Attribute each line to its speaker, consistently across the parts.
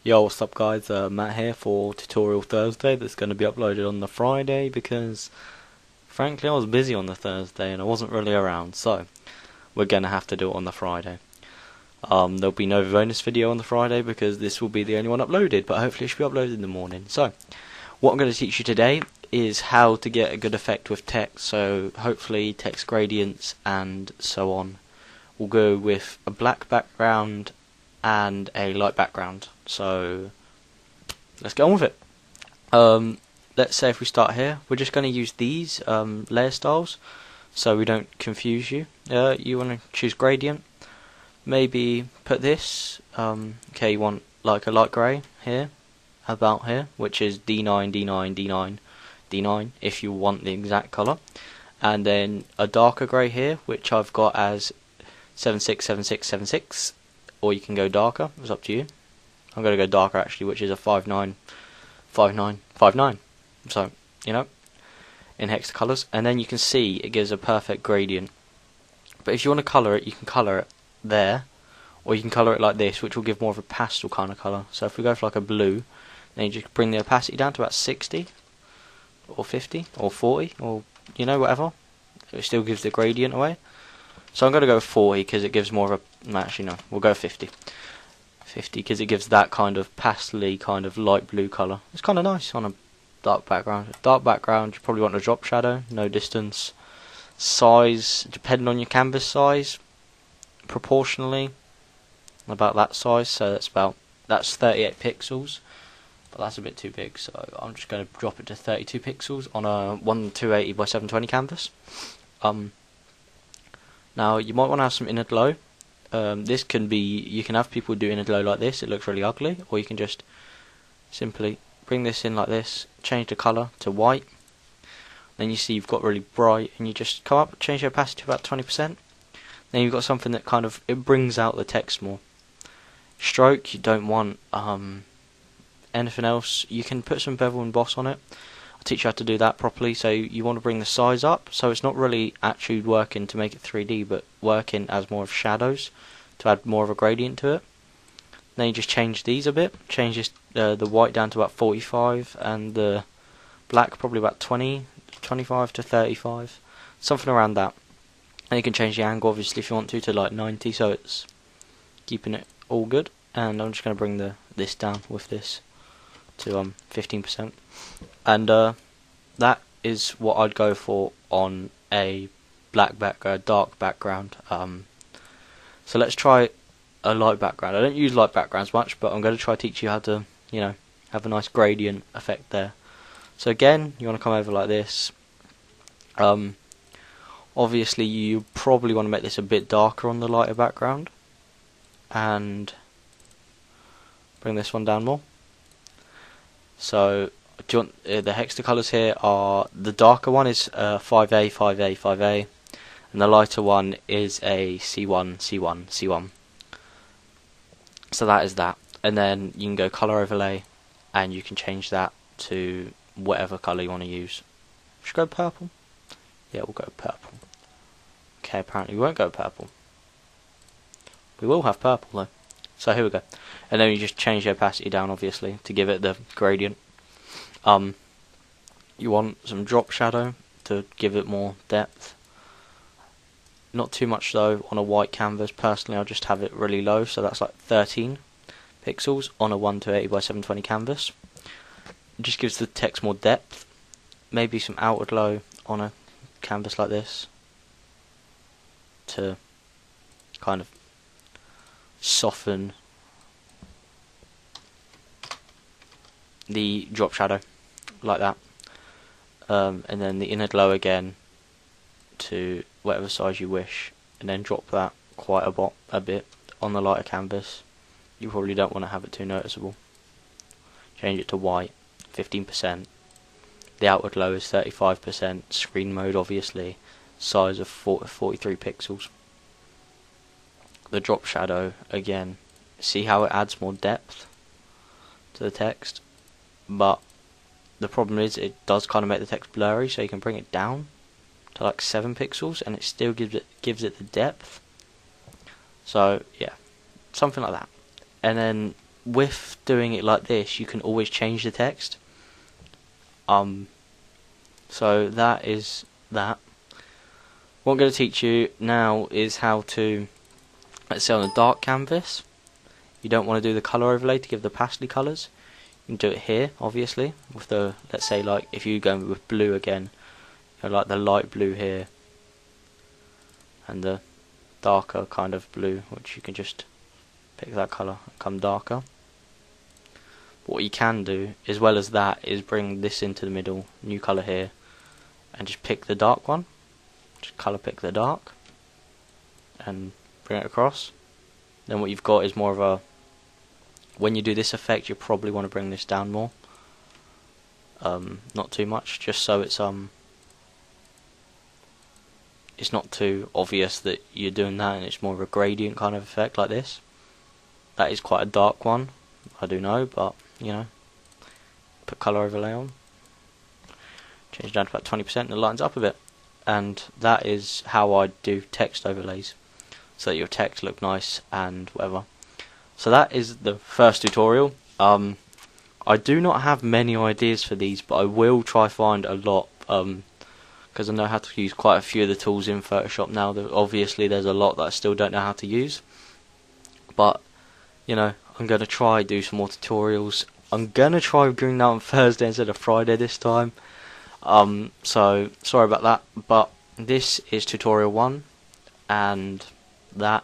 Speaker 1: Yo, what's up guys, Matt here for Tutorial Thursday that's going to be uploaded on the Friday because frankly I was busy on the Thursday and I wasn't really around, so we're going to have to do it on the Friday. There'll be no bonus video on the Friday because this will be the only one uploaded, but hopefully it should be uploaded in the morning. So, what I'm going to teach you today is how to get a good effect with text, so hopefully text gradients and so on. We'll go with a black background and a light background. So let's get on with it. Let's say if we start here, we're just going to use these layer styles so we don't confuse you. You want to choose gradient, maybe put this, okay, you want like a light grey here, about here, which is D9, D9, D9, D9 if you want the exact colour, and then a darker grey here, which I've got as 767676, or you can go darker, it's up to you. I'm going to go darker actually, which is a 595959. So, in hex colours, and then you can see it gives a perfect gradient. But if you want to colour it, you can colour it there, or you can colour it like this, which will give more of a pastel kind of colour. So if we go for like a blue, then you just bring the opacity down to about 60, or 50, or 40, or whatever. It still gives the gradient away. So I'm going to go 40 because it gives more of a, actually no, we'll go 50. 50 because it gives that kind of pastel-y kind of light blue colour. It's kind of nice on a dark background. Dark background, you probably want a drop shadow, no distance. Size, depending on your canvas size, proportionally, about that size. So that's 38 pixels, but that's a bit too big. So I'm just going to drop it to 32 pixels on a 1280 by 720 canvas. Now you might want to have some inner glow. This can be, you can have people do inner glow like this, it looks really ugly, or you can just simply bring this in like this, change the colour to white, then you see you've got really bright, and you just come up, change the opacity to about 20%, then you've got something that kind of, it brings out the text more. Stroke, you don't want anything else. You can put some bevel and emboss on it. I'll teach you how to do that properly. So you want to bring the size up, so it's not really actually working to make it 3D, but working as more of shadows to add more of a gradient to it. Then you just change these a bit, change this, the white down to about 45 and the black probably about 25 to 35, something around that. And you can change the angle obviously if you want to like 90, so it's keeping it all good. And I'm just going to bring this down with this to 15%, and that is what I'd go for on a dark background. So let's try a light background. I don't use light backgrounds much, but I'm going to try to teach you how to have a nice gradient effect there. So again, you want to come over like this. Obviously you probably want to make this a bit darker on the lighter background, and bring this one down more. So do you want, the hex colours here are, the darker one is 5A, 5A, 5A, and the lighter one is a C1, C1, C1. So that is that. And then you can go colour overlay, and you can change that to whatever colour you want to use. Should we go purple? Yeah, we'll go purple. Okay, apparently we won't go purple. We will have purple though. So here we go. And then you just change the opacity down obviously to give it the gradient. You want some drop shadow to give it more depth. Not too much though on a white canvas. Personally I'll just have it really low, so that's like 13 pixels on a 1280 by 720 canvas. It just gives the text more depth. Maybe some outer glow on a canvas like this to kind of soften the drop shadow like that, and then the inner glow again to whatever size you wish, and then drop that quite a bit on the lighter canvas. You probably don't want to have it too noticeable. Change it to white, 15%. The outer glow is 35%. Screen mode obviously, size of 43 pixels. The drop shadow again, see how it adds more depth to the text, but the problem is it does kind of make the text blurry, so you can bring it down to like 7 pixels and it still gives it the depth. So yeah, something like that. And then with doing it like this, you can always change the text. So that is that. What I'm going to teach you now is how to, let's say on a dark canvas, you don't want to do the colour overlay to give the pastel colours. You can do it here, obviously, with the, let's say like if you go with blue again, you know, like the light blue here, and the darker kind of blue, which you can just pick that colour and come darker. But what you can do, as well as that, is bring this into the middle, new colour here, and just pick the dark one. Just colour pick the dark, and bring it across. Then what you've got is more of a, when you do this effect, you probably want to bring this down more. Not too much, just so it's not too obvious that you're doing that, and it's more of a gradient kind of effect like this. That is quite a dark one, I do know, but you know, put colour overlay on, change it down to about 20% and it lightens up a bit. And that is how I do text overlays, so that your text look nice and whatever. So that is the first tutorial. I do not have many ideas for these, but I will try find a lot, because I know how to use quite a few of the tools in Photoshop now. Obviously there's a lot that I still don't know how to use, but you know, I'm going to try do some more tutorials. I'm going to try doing that on Thursday instead of Friday this time. So sorry about that, but this is tutorial 1, and that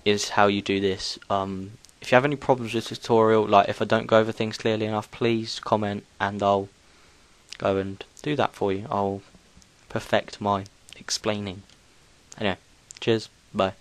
Speaker 1: is how you do this. If you have any problems with tutorial, like if I don't go over things clearly enough, please comment and I'll go and do that for you. I'll perfect my explaining. Anyway, cheers, bye.